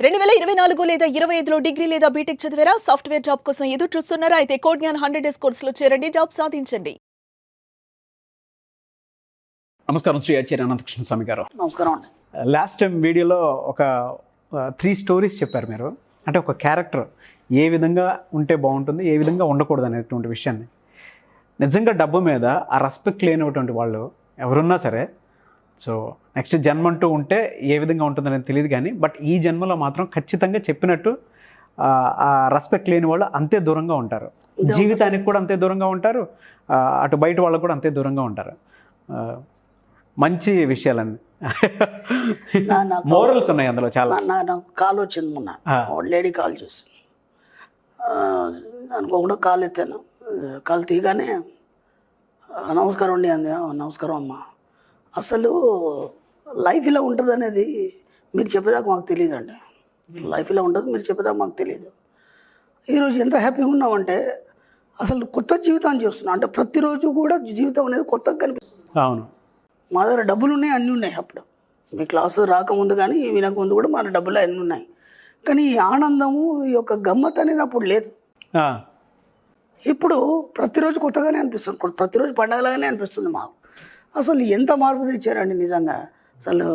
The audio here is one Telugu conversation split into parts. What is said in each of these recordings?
2024 లేదా 25లో డిగ్రీ లేదా బీటెక్ చదివారా? సాఫ్ట్‌వేర్ జాబ్ కోసం ఎదురు చూస్తున్నారా? అయితే కోడ్ జ్ఞాన్ 100 డేస్ కోర్సులో చేరండి, జాబ్ సాధించండి. నమస్కారం శ్రీ ఆచార్య అనంతకృష్ణ స్వామి గారు. నమస్కారం అండి. లాస్ట్ టైం వీడియోలో ఒక 3 స్టోరీస్ చెప్పారు మీరు. అంటే ఒక క్యారెక్టర్ ఏ విధంగా ఉంటే బాగుంటుంది, ఏ విధంగా ఉండకూడదు అనేటువంటి విషయాన్ని. నిజంగా డబ్బు మీద ఆ రెస్పెక్ట్ లేనటువంటి వాళ్ళు ఎవరున్నా సరే, సో నెక్స్ట్ జన్మ అంటూ ఉంటే ఏ విధంగా ఉంటుందని తెలియదు కానీ, బట్ ఈ జన్మలో మాత్రం ఖచ్చితంగా చెప్పినట్టు ఆ రెస్పెక్ట్ లేని వాళ్ళు అంతే దూరంగా ఉంటారు. జీవితానికి కూడా అంతే దూరంగా ఉంటారు, అటు బయట వాళ్ళకు కూడా అంతే దూరంగా ఉంటారు. మంచి విషయాలన్నీ మోరల్స్ ఉన్నాయి అందులో చాలా. నాకు కాల్ వచ్చింది మొన్న, లేడీ కాల్ చేసి అనుకోకుండా కాల్ ఎత్తాను. కాల్ తీయగానే నమస్కారం అండి అంది. నమస్కారం అమ్మా. అసలు లైఫ్ ఇలా ఉంటుంది అనేది మీరు చెప్పేదాకా మాకు తెలియదు అండి. లైఫ్ ఇలా ఉంటుంది మీరు చెప్పేదాకా మాకు తెలియదు. ఈరోజు ఎంత హ్యాపీగా ఉన్నామంటే అసలు కొత్త జీవితాన్ని చేస్తున్నాం. అంటే ప్రతిరోజు కూడా జీవితం అనేది కొత్తగా కనిపిస్తుంది. అవును, మా దగ్గర డబ్బులు ఉన్నాయి, అన్నీ ఉన్నాయి. అప్పుడు మీ క్లాసు రాకముందు కానీ వినకముందు కూడా మన డబ్బులు అన్నీ ఉన్నాయి. కానీ ఈ ఆనందము, ఈ యొక్క గమ్మత్ అనేది అప్పుడు లేదు. ఇప్పుడు ప్రతిరోజు కొత్తగానే అనిపిస్తుంది, ప్రతిరోజు పండగలాగానే అనిపిస్తుంది మాకు. అసలు ఎంత మార్పు తెచ్చారండి నిజంగా. అసలు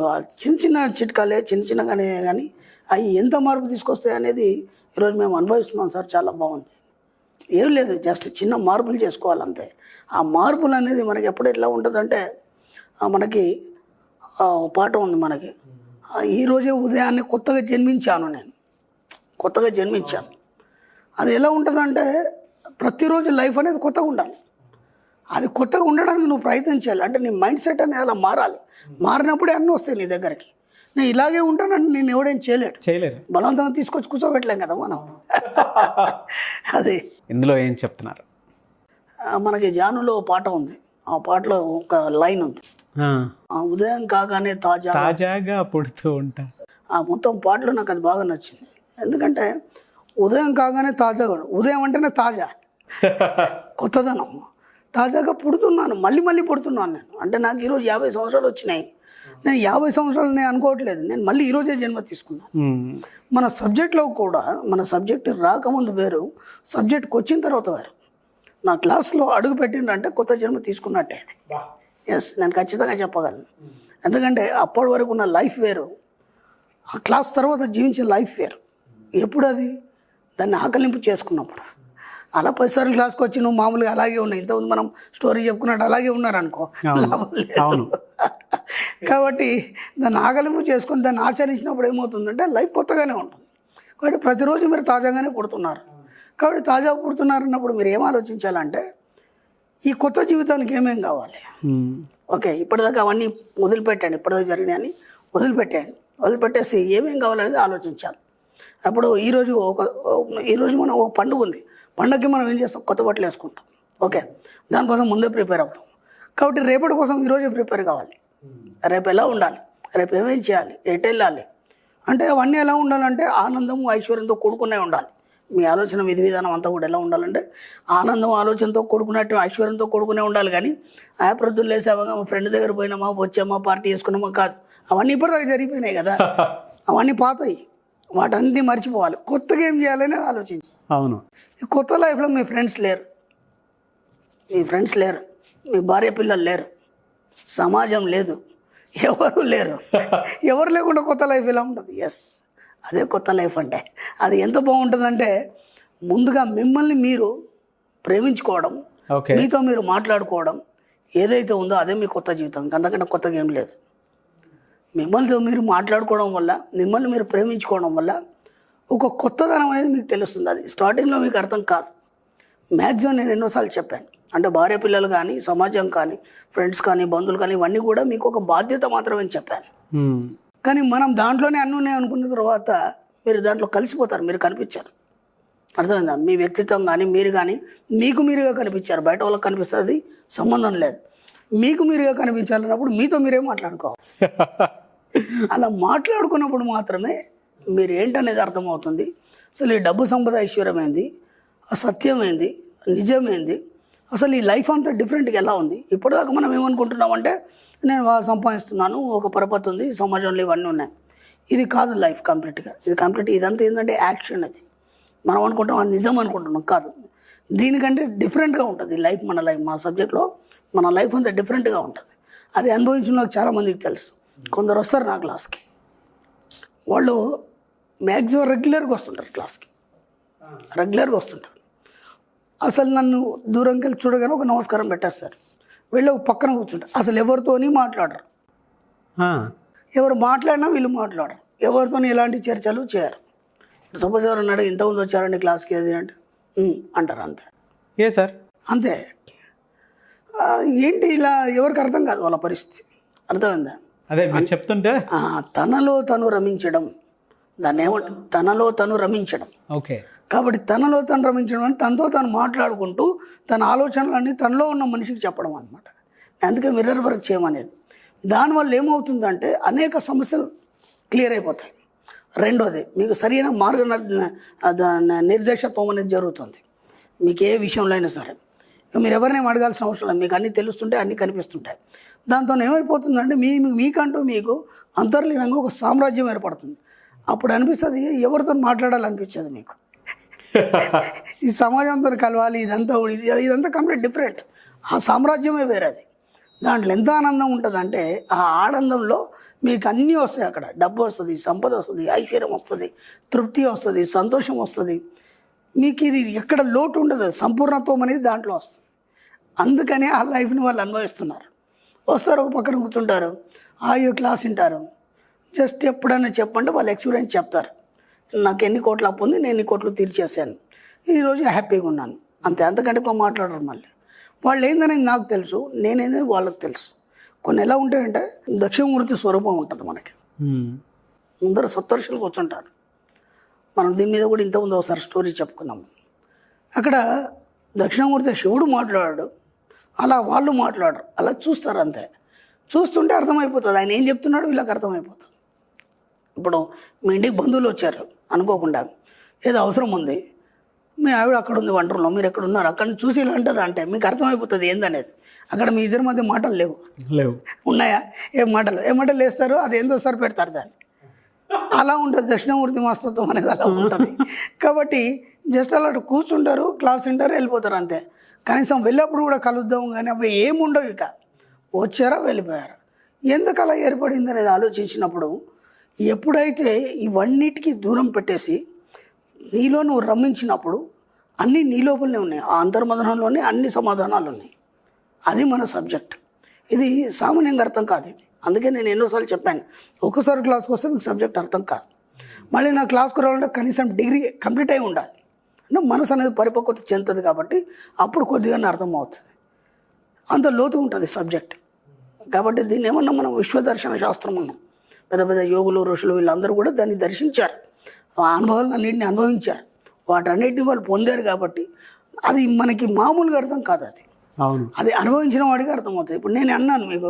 చిన్న చిన్న చిట్కాలే, చిన్న చిన్నగానే కానీ అవి ఎంత మార్పు తీసుకొస్తాయి అనేది ఈరోజు మేము అనుభవిస్తున్నాం సార్. చాలా బాగుంది. ఏం లేదు, జస్ట్ చిన్న మార్పులు చేసుకోవాలంతే. ఆ మార్పులు అనేది మనకి ఎప్పుడు ఎట్లా ఉంటుందంటే, మనకి పాట ఉంది మనకి, ఈరోజే ఉదయాన్నే కొత్తగా జన్మించాను, నేను కొత్తగా జన్మించాను. అది ఎలా ఉంటుందంటే ప్రతిరోజు లైఫ్ అనేది కొత్తగా ఉండాలి. అది కొత్తగా ఉండడానికి నువ్వు ప్రయత్నం చేయాలి. అంటే నీ మైండ్ సెట్ అనేది అలా మారాలి. మారినప్పుడే అన్నీ వస్తాయి నీ దగ్గరికి. నేను ఇలాగే ఉంటానంటే నేను ఎవడేం చేయలేడు. బలవంతంగా తీసుకొచ్చి కూర్చోబెట్టలేం కదా మనం. అది ఇందులో ఏం చెప్తున్నారు? మనకి జానులో పాట ఉంది. ఆ పాటలో ఒక లైన్ ఉంది, ఉదయం కాగానే తాజాగా పుడుతూ ఉంటా. ఆ మొత్తం పాటలో నాకు అది బాగా నచ్చింది. ఎందుకంటే ఉదయం కాగానే తాజాగా, ఉదయం అంటేనే తాజా, కొత్తదనం. తాజాగా పుడుతున్నాను, మళ్ళీ పుడుతున్నాను నేను. అంటే నాకు ఈరోజు 50 సంవత్సరాలు వచ్చినాయి. నేను 50 సంవత్సరాలు నేను అనుకోవట్లేదు, నేను మళ్ళీ ఈరోజే జన్మ తీసుకున్నాను. మన సబ్జెక్ట్లో కూడా, మన సబ్జెక్ట్ రాకముందు వేరు, సబ్జెక్ట్కి వచ్చిన తర్వాత వేరు. నా క్లాస్లో అడుగు పెట్టిందంటే కొత్త జన్మ తీసుకున్నట్టే అది. ఎస్, నేను ఖచ్చితంగా చెప్పగలను. ఎందుకంటే అప్పటి వరకు ఉన్న లైఫ్ వేరు, ఆ క్లాస్ తర్వాత జీవించే లైఫ్ వేరు. ఎప్పుడు అది దాన్ని ఆకలింపు చేసుకున్నప్పుడు. అలా 10 సార్లు క్లాస్కి వచ్చి నువ్వు మామూలుగా అలాగే ఉన్నాయి, ఇంతకుముందు మనం స్టోరీ చెప్పుకున్నట్టు అలాగే ఉన్నారనుకో, కాబట్టి దాన్ని ఆకలింపు చేసుకొని దాన్ని ఆచరించినప్పుడు ఏమవుతుందంటే లైఫ్ కొత్తగానే ఉంటుంది. కాబట్టి ప్రతిరోజు మీరు తాజాగానే పుడుతున్నారు. కాబట్టి తాజాగా పుడుతున్నారు అన్నప్పుడు మీరు ఏం ఆలోచించాలంటే ఈ కొత్త జీవితానికి ఏమేం కావాలి. ఓకే, ఇప్పటిదాకా అవన్నీ వదిలిపెట్టండి, ఇప్పటిదాకా జరిగినాయని వదిలిపెట్టేసి ఏమేం కావాలనేది ఆలోచించాలి. అప్పుడు ఈరోజు మనం ఒక పండుగ ఉంది, పండుగకి మనం ఏం చేస్తాం, కొత్త బట్టలు వేసుకుంటాం. ఓకే, దానికోసం ముందే ప్రిపేర్ అవుతాం. కాబట్టి రేపటి కోసం ఈరోజే ప్రిపేర్ కావాలి. రేపు ఎలా ఉండాలి, రేపు ఏమేం చేయాలి, ఎటు వెళ్ళాలి అంటే అవన్నీ ఎలా ఉండాలంటే ఆనందము ఐశ్వర్యంతో కూడుకునే ఉండాలి. మీ ఆలోచన విధి విధానం అంతా కూడా ఎలా ఉండాలంటే ఆనందం ఆలోచనతో కూడుకున్నట్టు ఐశ్వర్యంతో కూడుకునే ఉండాలి. కానీ ప్రొద్దున లేసామా, మా ఫ్రెండ్ దగ్గర పోయినామా, వచ్చామా, పార్టీ చేసుకున్నామా కాదు. అవన్నీ ఇప్పటిదాకా జరిగిపోయినాయి కదా, అవన్నీ పాతాయి. వాటన్నిటిని మర్చిపోవాలి. కొత్తగా ఏం చేయాలని ఆలోచించి. అవును, ఈ కొత్త లైఫ్లో మీ ఫ్రెండ్స్ లేరు, మీ భార్య పిల్లలు లేరు, సమాజం లేదు, ఎవరు లేరు. ఎవరు లేకుండా కొత్త లైఫ్ ఎలా ఉంటుంది? ఎస్, అదే కొత్త లైఫ్ అంటే. అది ఎంత బాగుంటుందంటే ముందుగా మిమ్మల్ని మీరు ప్రేమించుకోవడం, మీతో మీరు మాట్లాడుకోవడం, ఏదైతే ఉందో అదే మీ కొత్త జీవితం. అంతకంటే కొత్తగా ఏం లేదు. మిమ్మల్నితో మీరు మాట్లాడుకోవడం వల్ల, మిమ్మల్ని మీరు ప్రేమించుకోవడం వల్ల ఒక కొత్తదనం అనేది మీకు తెలుస్తుంది. అది స్టార్టింగ్లో మీకు అర్థం కాదు. మ్యాక్సిమం నేను ఎన్నోసార్లు చెప్పాను. అంటే భార్య పిల్లలు కానీ, సమాజం కానీ, ఫ్రెండ్స్ కానీ, బంధువులు కానీ, ఇవన్నీ కూడా మీకు ఒక బాధ్యత మాత్రమే చెప్పాను. కానీ మనం దాంట్లోనే అన్నీ ఉన్నాయి అనుకున్న తర్వాత మీరు దాంట్లో కలిసిపోతారు, మీరు కనిపించారు. అర్థమైందా? మీ వ్యక్తిత్వం కానీ, మీరు కానీ మీకు మీరుగా కనిపించారు. బయట వాళ్ళకి కనిపిస్తుంది, సంబంధం లేదు. మీకు మీరుగా కనిపించాలన్నప్పుడు మీతో మీరే మాట్లాడుకోవాలి. అలా మాట్లాడుకున్నప్పుడు మాత్రమే మీరు ఏంటనేది అర్థమవుతుంది. అసలు ఈ డబ్బు సంపద ఐశ్వర్యమైంది, సత్యమైంది, నిజమైంది, అసలు ఈ లైఫ్ అంతా డిఫరెంట్గా ఎలా ఉంది. ఇప్పటిదాకా మనం ఏమనుకుంటున్నామంటే నేను సంపాదిస్తున్నాను, ఒక పరపతి ఉంది, సమాజంలో ఇవన్నీ ఉన్నాయి. ఇది కాదు లైఫ్ కంప్లీట్గా. ఇది కంప్లీట్ ఇదంతా ఏంటంటే యాక్షన్. అది మనం అనుకుంటాం అది నిజం అనుకుంటున్నాం, కాదు. దీనికంటే డిఫరెంట్గా ఉంటుంది లైఫ్. మన లైఫ్ మా సబ్జెక్ట్లో మన లైఫ్ అంతా డిఫరెంట్గా ఉంటుంది. అది అనుభవించిన నాకు చాలామందికి తెలుసు. కొందరు వస్తారు నా క్లాస్కి, వాళ్ళు మ్యాక్సిమం రెగ్యులర్గా వస్తుంటారు క్లాస్కి, రెగ్యులర్గా వస్తుంటారు. అసలు నన్ను దూరంకి వెళ్ళి చూడగానే ఒక నమస్కారం పెట్టేస్తారు, వెళ్ళి ఒక పక్కన కూర్చుంటారు. అసలు ఎవరితోని మాట్లాడరు, ఎవరు మాట్లాడినా వీళ్ళు మాట్లాడరు, ఎవరితో ఎలాంటి చర్చలు చేయరు. సపోజ్ ఎవరు అడిగి ఇంతకుముందు వచ్చారండి క్లాస్కి అది అంటే అంటారు, అంతే. ఏ సార్ అంతే. ఏంటి ఇలా ఎవరికి అర్థం కాదు వాళ్ళ పరిస్థితి. అర్థమైందా? అదే మీరు చెప్తుంటే తనలో తను రమించడం, దాన్ని ఏమంటారు, తనలో తను రమించడం. ఓకే. కాబట్టి తనలో తను రమించడం అని తనతో తను మాట్లాడుకుంటూ తన ఆలోచనలన్నీ తనలో ఉన్న మనిషికి చెప్పడం అనమాట. అందుకే మిర్రర్ వర్క్ చేయమనేది. దానివల్ల ఏమవుతుందంటే అనేక సమస్యలు క్లియర్ అయిపోతాయి. రెండోది, మీకు సరైన మార్గ నిర్దేశత్వం అనేది జరుగుతుంది. మీకు ఏ విషయంలో అయినా సరే మీరు ఎవరినేం అడగాల్సిన అవసరం లేదు, మీకు అన్నీ తెలుస్తుంటాయి, అన్నీ కనిపిస్తుంటాయి. దాంతో ఏమైపోతుందంటే మీకంటూ మీకు అంతర్లీనంగా ఒక సామ్రాజ్యం ఏర్పడుతుంది. అప్పుడు అనిపిస్తుంది ఎవరితో మాట్లాడాలనిపించదు మీకు. ఈ సమాజంతో కలవాలి, ఇదంతా కంప్లీట్ డిఫరెంట్. ఆ సామ్రాజ్యమే వేరేది. దాంట్లో ఎంత ఆనందం ఉంటుందంటే ఆ ఆనందంలో మీకు అన్నీ వస్తాయి. అక్కడ డబ్బు వస్తుంది, సంపద వస్తుంది, ఐశ్వర్యం వస్తుంది, తృప్తి వస్తుంది, సంతోషం వస్తుంది. మీకు ఇది ఎక్కడ లోటు ఉండదు, సంపూర్ణత్వం అనేది దాంట్లో వస్తుంది. అందుకనే ఆ లైఫ్ని వాళ్ళు అనుభవిస్తున్నారు. వస్తారు, ఒక పక్కన కూర్చుంటారు, అయ్యో క్లాస్ వింటారు. జస్ట్ ఎప్పుడైనా చెప్పంటే వాళ్ళు ఎక్స్పీరియన్స్ చెప్తారు. నాకు ఎన్ని కోట్ల అప్పు ఉంది, నేను ఎన్ని కోట్లు తీర్చేసాను, ఈరోజు హ్యాపీగా ఉన్నాను, అంతే. అంతకంటే ఎక్కువ మాట్లాడరు. మళ్ళీ వాళ్ళు ఏందనేది నాకు తెలుసు, నేనేందని వాళ్ళకి తెలుసు. కొన్ని ఎలా ఉంటాయంటే దక్షిణమూర్తి స్వరూపం ఉంటుంది మనకి. ముందర సప్తర్షులు కూర్చుంటారు. మనం దీని మీద కూడా ఇంతకుముందు ఒకసారి స్టోరీ చెప్పుకున్నాము. అక్కడ దక్షిణమూర్తి శివుడు మాట్లాడాడు, అలా వాళ్ళు మాట్లాడరు, అలా చూస్తారు అంతే. చూస్తుంటే అర్థమైపోతుంది ఆయన ఏం చెప్తున్నాడు, వీళ్ళకి అర్థమైపోతుంది. ఇప్పుడు మీ ఇంటికి బంధువులు వచ్చారు అనుకోకుండా, ఏదో అవసరం ఉంది, మీ ఆవిడ అక్కడ ఉంది వంటలో, మీరు ఎక్కడ ఉన్నారు, అక్కడ చూసి ఇలా అంటుంది అంటే మీకు అర్థమైపోతుంది ఏందనేది. అక్కడ మీ ఇద్దరి మధ్య మాటలు లేవు, ఉన్నాయా? ఏ మాటలు వేస్తారు, అది ఏందో సార్ పెడతారు దాన్ని. అలా ఉంటుంది దక్షిణమూర్తి మస్తత్వం అనేది, అలా ఉంటుంది. కాబట్టి జస్ట్ అలా కూర్చుంటారు, క్లాస్ వింటారు, వెళ్ళిపోతారు అంతే. కనీసం వెళ్ళినప్పుడు కూడా కలుద్దాం కానీ అవి ఏముండవు. ఇక వచ్చారా వెళ్ళిపోయారా. ఎందుకు అలా ఏర్పడింది అనేది ఆలోచించినప్పుడు, ఎప్పుడైతే ఇవన్నిటికీ దూరం పెట్టేసి నీలో నువ్వు రమించినప్పుడు అన్నీ నీ లోపలనే ఉన్నాయి. ఆ అంతర్మదనంలోనే అన్ని సమాధానాలు ఉన్నాయి. అది మన సబ్జెక్ట్. ఇది సామాన్యంగా అర్థం కాదు ఇది. అందుకే నేను ఎన్నోసార్లు చెప్పాను, ఒక్కసారి క్లాస్కి వస్తే మీకు సబ్జెక్ట్ అర్థం కాదు. మళ్ళీ నా క్లాస్కి రావాలంటే కనీసం డిగ్రీ కంప్లీట్ అయి ఉండాలి. అంటే మనసు అనేది పరిపక్వత చెందుతుంది కాబట్టి అప్పుడు కొద్దిగానే అర్థమవుతుంది. అంత లోతు ఉంటుంది సబ్జెక్ట్. కాబట్టి దీన్ని ఏమన్నా మనం విశ్వదర్శన శాస్త్రం అన్నాం. పెద్ద పెద్ద యోగులు, ఋషులు వీళ్ళందరూ కూడా దాన్ని దర్శించారు, ఆ అనుభవాలను అన్నింటినీ అనుభవించారు, వాటన్నిటిని వాళ్ళు పొందారు. కాబట్టి అది మనకి మామూలుగా అర్థం కాదు. అది అనుభవించిన వాడికి అర్థమవుతుంది. ఇప్పుడు నేను అన్నాను మీకు,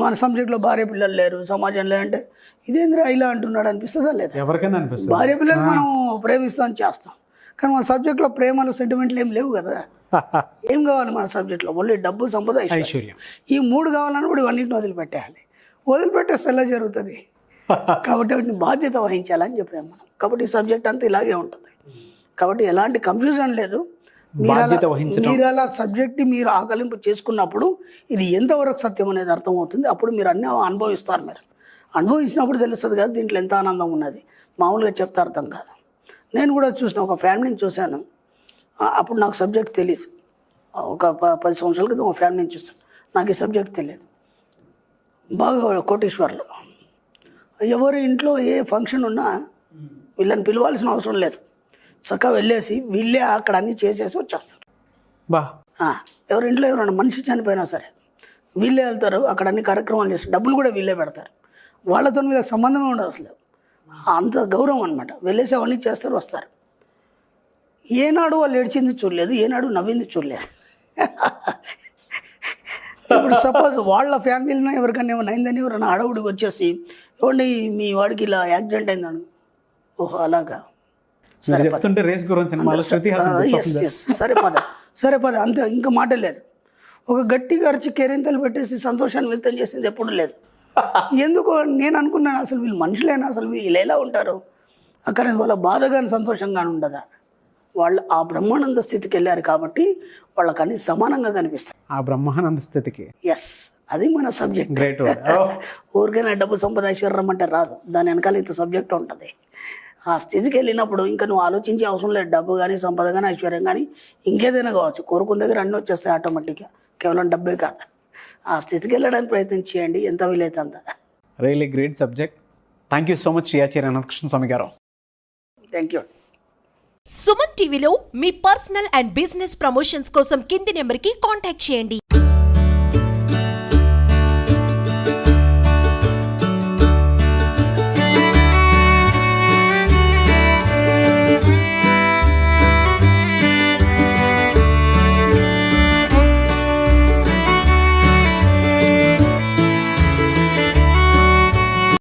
మన సబ్జెక్ట్లో భార్య పిల్లలు లేరు, సమాజం లేదంటే ఇదేంద్రా ఇలా అంటున్నాడు అనిపిస్తుందా లేదా? ఎవరికైనా అనిపిస్తుంది. భార్య పిల్లలు మనం ప్రేమిస్తామని చేస్తాం, కానీ మన సబ్జెక్ట్లో ప్రేమలు, సెంటిమెంట్లు ఏం లేవు కదా. ఏం కావాలి మన సబ్జెక్ట్లో? ఓన్లీ డబ్బు, సంపద, ఐశ్వర్యం. ఈ మూడు కావాలన్నప్పుడు ఇవన్నింటిని వదిలిపెట్టేయాలి. వదిలిపెట్టేస్తే ఎలా జరుగుతుంది? కాబట్టి వాటిని బాధ్యత వహించాలని చెప్పాము మనం. కాబట్టి ఈ సబ్జెక్ట్ అంతా ఇలాగే ఉంటుంది. కాబట్టి ఎలాంటి కన్ఫ్యూజన్ లేదు. మీరు అలా సబ్జెక్ట్ని మీరు ఆకలింపు చేసుకున్నప్పుడు ఇది ఎంతవరకు సత్యం అనేది అర్థమవుతుంది. అప్పుడు మీరు అన్నీ అనుభవిస్తారు. మీరు అనుభవించినప్పుడు తెలుస్తుంది కదా దీంట్లో ఎంత ఆనందం ఉన్నది. మామూలుగా చెప్తే అర్థం కాదు. నేను కూడా చూసిన ఒక ఫ్యామిలీని చూశాను. అప్పుడు నాకు సబ్జెక్ట్ తెలియదు. ఒక 10 సంవత్సరాల క్రితం ఒక ఫ్యామిలీని చూస్తాను. నాకు ఈ సబ్జెక్ట్ తెలియదు. బాగా కోటీశ్వర్లు, ఎవరి ఇంట్లో ఏ ఫంక్షన్ ఉన్నా వీళ్ళని పిలవాల్సిన అవసరం లేదు. చక్కగా వెళ్ళేసి వీళ్ళే అక్కడ అన్నీ చేసేసి వచ్చేస్తారు. ఎవరి ఇంట్లో ఎవరైనా మనిషి చనిపోయినా సరే వీళ్ళే వెళ్తారు, అక్కడ అన్ని కార్యక్రమాలు చేస్తారు, డబ్బులు కూడా వీళ్ళే పెడతారు. వాళ్ళతో వీళ్ళకి సంబంధమే ఉండదు అసలు. అంత గౌరవం అనమాట. వెళ్ళేసి అవన్నీ చేస్తారు, వస్తారు. ఏనాడు వాళ్ళు ఏడ్చింది చూడలేదు, ఏనాడు నవ్వింది చూడలేదు. ఇప్పుడు సపోజ్ వాళ్ళ ఫ్యామిలీలో ఎవరికైనా ఏమైనా అయిందని ఎవరైనా అడవుడికి వచ్చేసి, ఏమండి మీ వాడికి ఇలా యాక్సిడెంట్ అయిందని, ఓహో అలాగా, సరే పద అంతే, ఇంకా మాట లేదు. ఒక గట్టిగా అరిచి కేరింతలు పెట్టేసి సంతోషాన్ని వ్యక్తం చేసింది ఎప్పుడు లేదు. ఎందుకో నేను అనుకున్నాను, అసలు వీళ్ళు మనుషులేనా, అసలు వీళ్ళు ఎలా ఉంటారు, అక్కడ వాళ్ళ బాధ కానీ సంతోషం కానీ ఉండదా. వాళ్ళు ఆ బ్రహ్మానంద స్థితికి వెళ్ళారు కాబట్టి వాళ్ళకి అన్ని సమానంగా కనిపిస్తాయి. ఆ బ్రహ్మానంద స్థితికి ఎస్, అది మన సబ్జెక్ట్. గ్రేట్. ఊరికైనా డబ్బు సంపద ఐశ్వర్యం అంటే రాదు, దాని వెనకాల ఇంత సబ్జెక్ట్ ఉంటుంది. ఆ స్థితికి వెళ్ళినప్పుడు ఇంకా నువ్వు ఆలోచించే అవసరం లేదు, డబ్బు కానీ సంపద కానీ ఐశ్వర్యం కానీ ఇంకేదైనా కావచ్చు, కోరుకున్న దగ్గర అన్నీ వచ్చేస్తాయి ఆటోమేటిక్గా, కేవలం డబ్బే కాదు. ఆ స్థితికి వెళ్ళడానికి ప్రయత్నం చేయండి, ఎంత వీలైతే అంత. Really great subject. Thank you so much Sriyacharya Ananthakrishna Swamy గారు. Thank you. సుమన్ టీవీలో మీ పర్సనల్ అండ్ బిజినెస్ ప్రమోషన్స్ కోసం కింది నెంబర్కి కాంటాక్ట్ చేయండి.